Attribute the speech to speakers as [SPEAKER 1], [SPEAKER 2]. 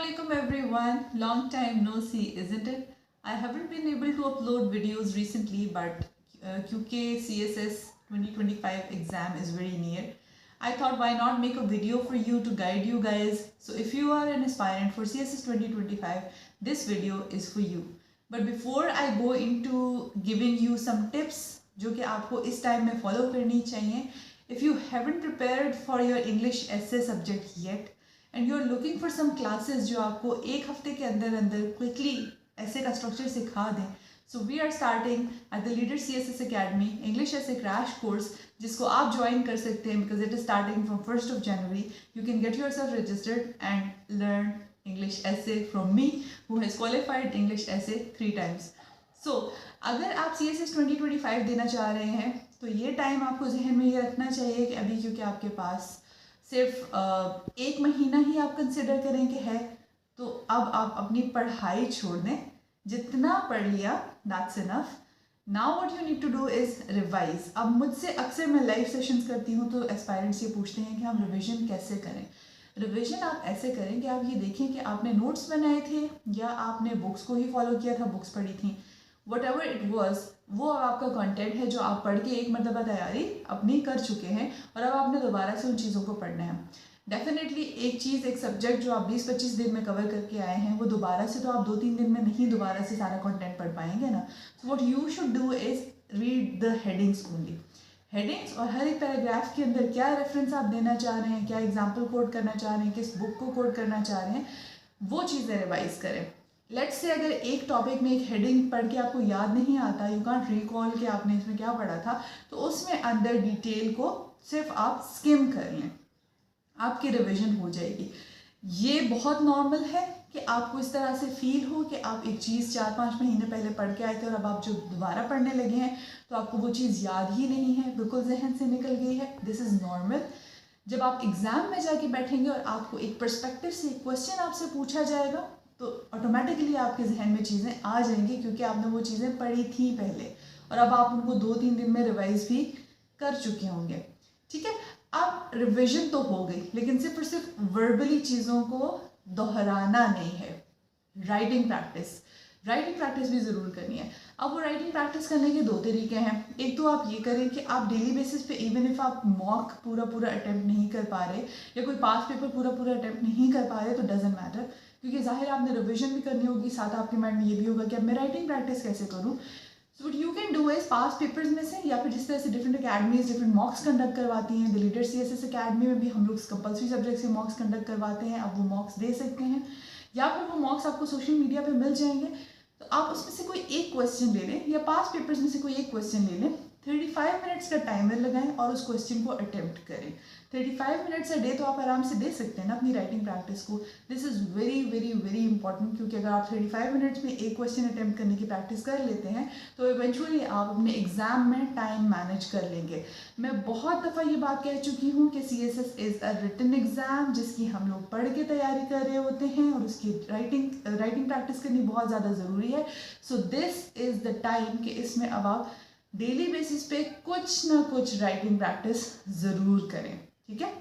[SPEAKER 1] Assalamualaikum everyone. Long time no see, isn't it? I haven't been able to upload videos recently, but क्योंकि CSS 2025 exam is very near, I thought why not make a video for you to guide you guys. So if you are an aspirant for CSS 2025, this video is for you. But before I go into giving you some tips जो कि आपको इस time में follow करनी चाहिए, if you haven't prepared for your English essay subject yet and you're looking for some classes जो आपको एक हफ्ते के अंदर अंदर quickly essay का structure सिखा दें, so we are starting at the Leader CSS Academy English Essay Crash Course जिसको आप join कर सकते हैं because it is starting from 1st of January. You can get yourself registered and learn English essay from me who has qualified English essay 3 times. So अगर आप CSS 2025 देना चाह रहे हैं तो ये टाइम आपको जहन में ये रखना चाहिए कि अभी क्योंकि आपके पास सिर्फ 1 महीना ही आप कंसिडर करें कि है, तो अब आप अपनी पढ़ाई छोड़ दें. जितना पढ़ लिया that's enough. Now what you need to do is revise. अब मुझसे अक्सर मैं लाइव सेशंस करती हूँ तो एस्पायरेंट्स ये पूछते हैं कि हम रिविजन कैसे करें. रिविजन आप ऐसे करें कि आप ये देखें कि आपने नोट्स बनाए थे या आपने बुक्स को ही फॉलो किया था, बुक्स पढ़ी थी, whatever it was, वो अब आपका कंटेंट है जो आप पढ़ के एक मरतबा तैयारी अपनी कर चुके हैं और अब आपने दोबारा से उन चीज़ों को पढ़ना है. डेफिनेटली एक चीज़, एक सब्जेक्ट जो आप 20-25 दिन में कवर करके आए हैं वो दोबारा से तो आप 2-3 दिन में नहीं दोबारा से सारा कंटेंट पढ़ पाएंगे ना. So what you should do is read the headings only. Headings और हर एक पैराग्राफ के अंदर क्या रेफरेंस आप देना चाह रहे हैं, क्या एग्जाम्पल कोड करना चाह रहे हैं, किस बुक को कोड करना चाह रहे हैं, वो चीज़ें रिवाइज करें. लेट्स से अगर एक टॉपिक में एक हेडिंग पढ़ के आपको याद नहीं आता, यू कांट रिकॉल कि आपने इसमें क्या पढ़ा था, तो उसमें अंदर डिटेल को सिर्फ आप स्किम कर लें, आपकी रिवीजन हो जाएगी. ये बहुत नॉर्मल है कि आपको इस तरह से फील हो कि आप एक चीज़ 4-5 महीने पहले पढ़ के आए थे और अब आप जो दोबारा पढ़ने लगे हैं तो आपको वो चीज़ याद ही नहीं है, बिल्कुल जहन से निकल गई है. This is normal. जब आप एग्ज़ाम में जाके बैठेंगे और आपको एक पर्सपेक्टिव से क्वेश्चन आपसे पूछा जाएगा तो ऑटोमेटिकली आपके जहन में चीज़ें आ जाएंगी क्योंकि आपने वो चीज़ें पढ़ी थी पहले और अब आप उनको 2-3 दिन में रिवाइज भी कर चुके होंगे. ठीक है, अब रिवीजन तो हो गई, लेकिन सिर्फ और सिर्फ वर्बली चीज़ों को दोहराना नहीं है. राइटिंग प्रैक्टिस भी ज़रूर करनी है. अब वो राइटिंग प्रैक्टिस करने के 2 तरीके हैं. एक तो आप ये करें कि आप डेली बेसिस पे इवन इफ़ आप मॉक पूरा अटैम्प्ट नहीं कर पा रहे या कोई पास पेपर पूरा अटैम्प्ट नहीं कर पा रहे तो डजेंट मैटर, क्योंकि जाहिर आपने रिवीजन भी करनी होगी, साथ आपके माइंड में ये भी होगा कि अब मैं राइटिंग प्रैक्टिस कैसे करूँ. So what you can do is pass papers में से या फिर जिस तरह से डिफरेंट अकेडमीज डिफरेंट मॉक्स कंडक्ट करवाती हैं, द लीडर CSS अकेडमी में भी हम लोग कंपल्सरी सब्जेक्ट से मॉक्स कंडक्ट करवाते हैं. आप वो मॉक्स दे सकते हैं या फिर वो मॉक्स आपको सोशल मीडिया पर मिल जाएंगे. तो आप उसमें से कोई एक क्वेश्चन ले लें या पास पेपर्स में से कोई एक क्वेश्चन ले लें, 35 मिनट्स का टाइमर लगाएं और उस क्वेश्चन को अटेम्प्ट करें. 35 मिनट्स अ डे तो आप आराम से दे सकते हैं ना अपनी राइटिंग प्रैक्टिस को. This is very very very important, क्योंकि अगर आप 35 मिनट्स में एक क्वेश्चन अटेम्प्ट करने की प्रैक्टिस कर लेते हैं तो इवेंचुअली आप अपने एग्जाम में टाइम मैनेज कर लेंगे. मैं बहुत दफ़ा ये बात कह चुकी हूँ कि CSS is a written exam जिसकी हम लोग पढ़ के तैयारी कर रहे होते हैं और उसकी राइटिंग प्रैक्टिस करनी बहुत ज़्यादा ज़रूरी है. So this is the time कि इसमें अब आप डेली बेसिस पे कुछ ना कुछ राइटिंग प्रैक्टिस ज़रूर करें. ठीक है.